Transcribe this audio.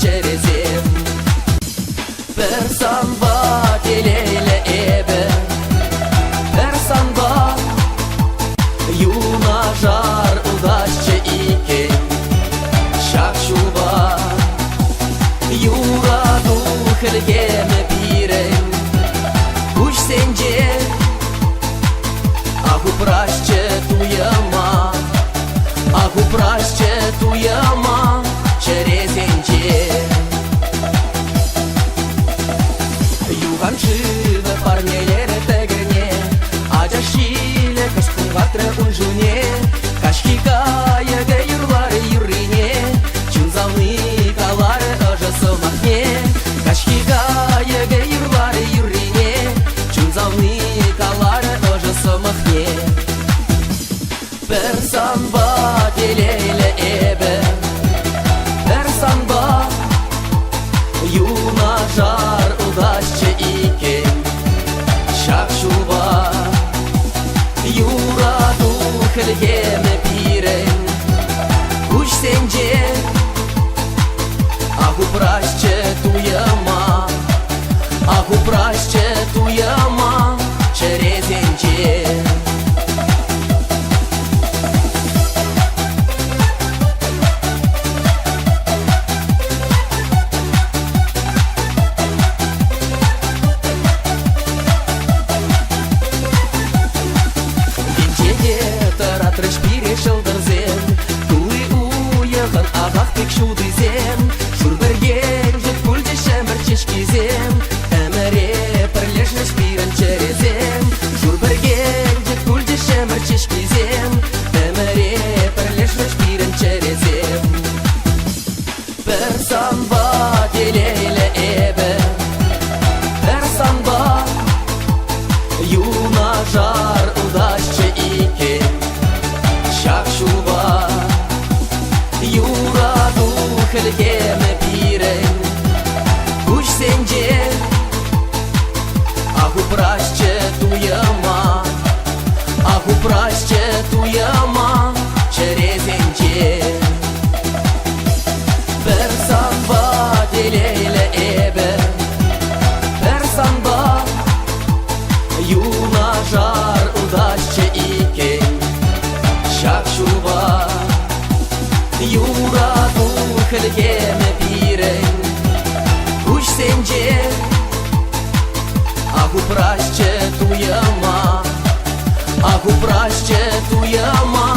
çerezim. Persan va teleyle ebe, persan va юна жар удача икен, шакшуба юра духельгеме пирен, куш сенже аху прашче туяма, аху прашче туяма черезенче. Юганшиве парнелере тегене, аджашиле кашкунгатре унжуне, кашкикая гаюрларе юрине, чунзавны каларе ажасы махне, кашкикая гаюрларе юрине, чунзавны каларе ажасы махне. Персан ба телейле эбе, персан ба юна жар удача икен, шакшуба юра духельгеме пирен, куш сенже аху прашче туяма, аху прашче туяма черезенче. Шурберген жет кульде шемер чешкизем, эмере перлешнеш пирен черезем. Шурберген жет кульде шемер чешкизем, эмере перлешнеш пирен черезем. Персан ба телейле эбе, персан ба юна жар удача икен, шакшуба юра духельгеме пирен, куш сенже аху прашче туяма, аху прашче туяма черезенче. Персан ба телейле эбе, персан ба юна жар удача икен, шакшуба юра духельгеме пирен, куш сенже аху прашче туяма, аху прашче туяма